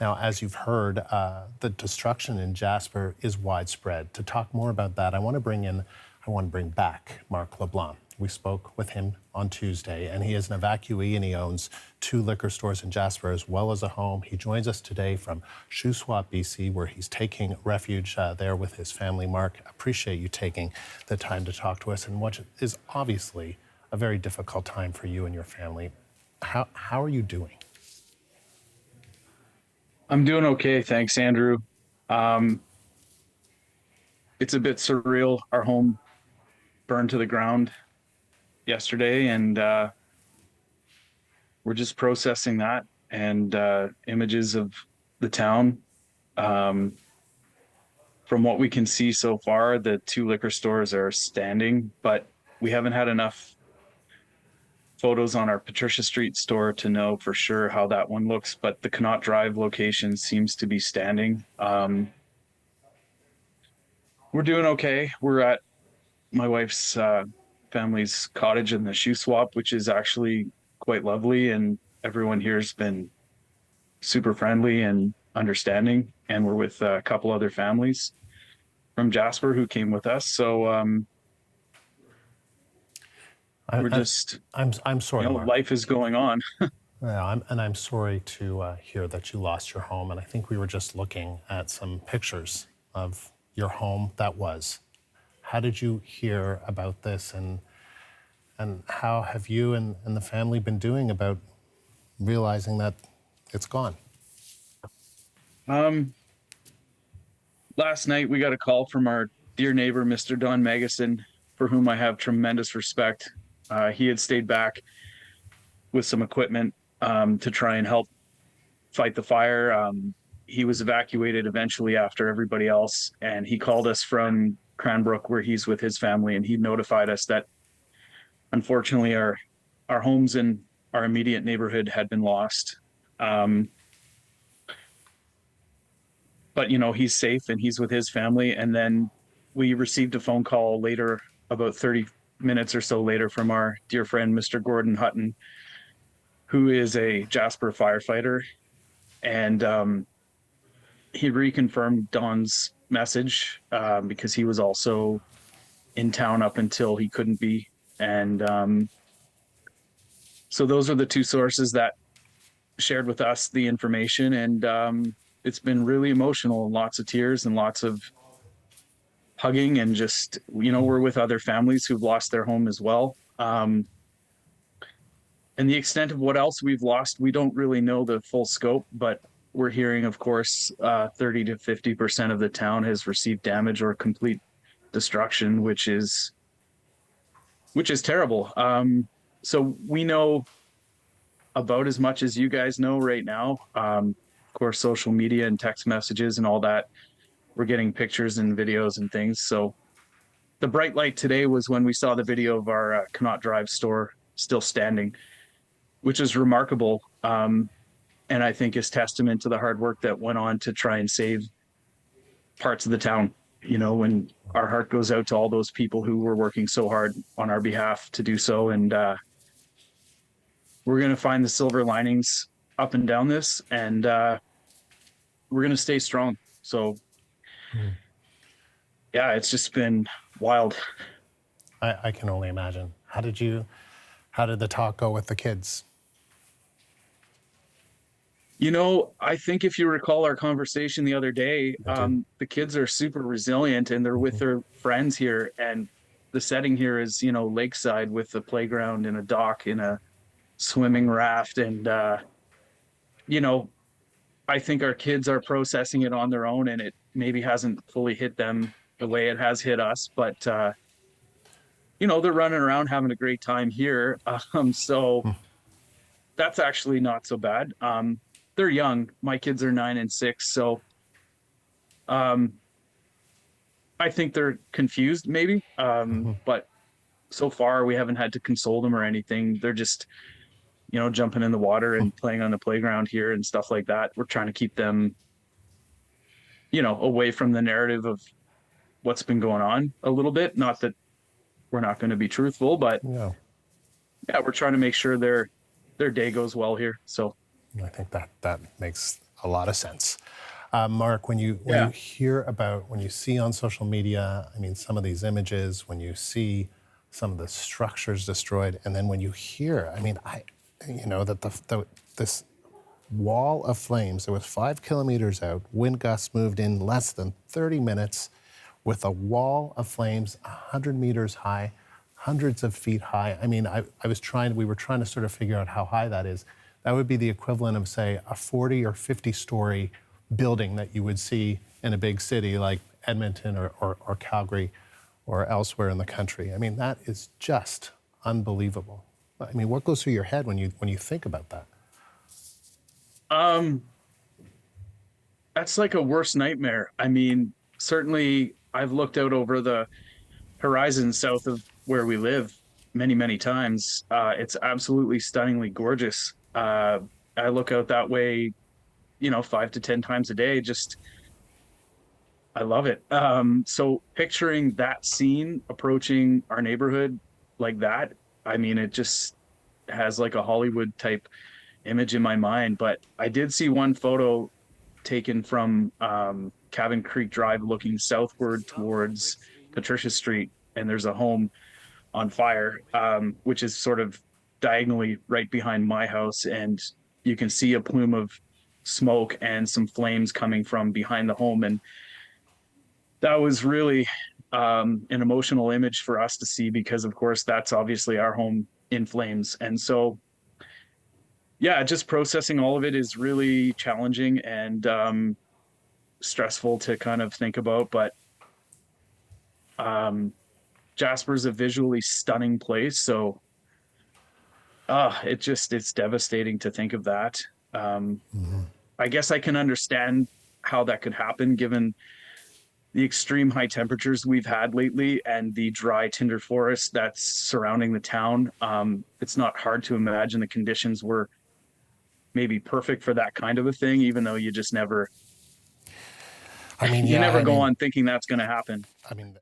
Now, as you've heard, the destruction in Jasper is widespread. To talk more about that, I want to bring back Marc LeBlanc. We spoke with him on Tuesday, and he is an evacuee, and he owns 2 liquor stores in Jasper as well as a home. He joins us today from Shuswap, BC, where he's taking refuge there with his family. Marc, appreciate you taking the time to talk to us in what is obviously a very difficult time for you and your family. How are you doing? I'm doing okay, thanks, Andrew. It's a bit surreal. Our home burned to the ground yesterday, and we're just processing that and images of the town. From what we can see so far, the 2 liquor stores are standing, but we haven't had enough photos on our Patricia Street store to know for sure how that one looks, but the Connaught Drive location seems to be standing. We're doing okay. We're at my wife's family's cottage in the Shuswap, which is actually quite lovely, and everyone here has been super friendly and understanding, and we're with a couple other families from Jasper who came with us, so I'm sorry, life is going on. Yeah, I'm sorry to hear that you lost your home, and I think we were just looking at some pictures of your home that was. How did you hear about this, and how have you and the family been doing about realizing that it's gone? Last night we got a call from our dear neighbor, Mr. Don Magason, for whom I have tremendous respect. He had stayed back with some equipment to try and help fight the fire. He was evacuated eventually after everybody else, and he called us from Cranbrook, where he's with his family, and he notified us that unfortunately our homes in our immediate neighborhood had been lost. But he's safe and he's with his family. And then we received a phone call later, about 30 minutes or so later, from our dear friend, Mr. Gordon Hutton, who is a Jasper firefighter. And he reconfirmed Don's message because he was also in town up until he couldn't be. And so those are the 2 sources that shared with us the information. And it's been really emotional, lots of tears and lots of hugging, and just, we're with other families who've lost their home as well. And the extent of what else we've lost, we don't really know the full scope, but we're hearing, of course, 30 to 50% of the town has received damage or complete destruction, which is terrible. So we know about as much as you guys know right now. Of course, social media and text messages and all that, we're getting pictures and videos and things. So the bright light today was when we saw the video of our Connaught Drive store still standing, which is remarkable. And I think is testament to the hard work that went on to try and save parts of the town. When our heart goes out to all those people who were working so hard on our behalf to do so. And we're going to find the silver linings up and down this, and we're going to stay strong. So yeah, it's just been wild. I can only imagine. How did the talk go with the kids? I think if you recall our conversation the other day, the kids are super resilient, and they're with their friends here, and the setting here is, lakeside with a playground and a dock and a swimming raft. And I think our kids are processing it on their own, and it maybe hasn't fully hit them the way it has hit us, but they're running around having a great time here. So that's actually not so bad. They're young. My kids are 9 and 6. So I think they're confused maybe. But so far we haven't had to console them or anything. They're just, jumping in the water and playing on the playground here and stuff like that. We're trying to keep them, away from the narrative of what's been going on a little bit. Not that we're not going to be truthful, but yeah, we're trying to make sure their day goes well here. So I think that makes a lot of sense. Mark, when you hear about, when you see on social media, I mean, some of these images, when you see some of the structures destroyed, and then when you hear, I mean, that this wall of flames, it was 5 kilometers out, wind gusts moved in less than 30 minutes with a wall of flames 100 meters high, hundreds of feet high. I mean, we were trying to sort of figure out how high that is. That would be the equivalent of, say, a 40 or 50 story building that you would see in a big city like Edmonton or Calgary or elsewhere in the country. I mean, that is just unbelievable. I mean, what goes through your head when you think about that? That's like a worst nightmare. I mean, certainly I've looked out over the horizon south of where we live many, many times. It's absolutely stunningly gorgeous. I look out that way, 5 to 10 times a day. I love it. So picturing that scene approaching our neighborhood like that, I mean, it just has like a Hollywood type image in my mind. But I did see one photo taken from Cabin Creek Drive looking southward towards Patricia Street, and there's a home on fire, which is sort of diagonally right behind my house, and you can see a plume of smoke and some flames coming from behind the home. And that was really an emotional image for us to see, because of course that's obviously our home in flames. And so yeah, just processing all of it is really challenging and stressful to kind of think about. But Jasper's a visually stunning place, so it's devastating to think of that. I guess I can understand how that could happen given the extreme high temperatures we've had lately and the dry tinder forest that's surrounding the town. It's not hard to imagine the conditions were maybe perfect for that kind of a thing, even though you just never, I mean, you never go on thinking that's going to happen. I mean,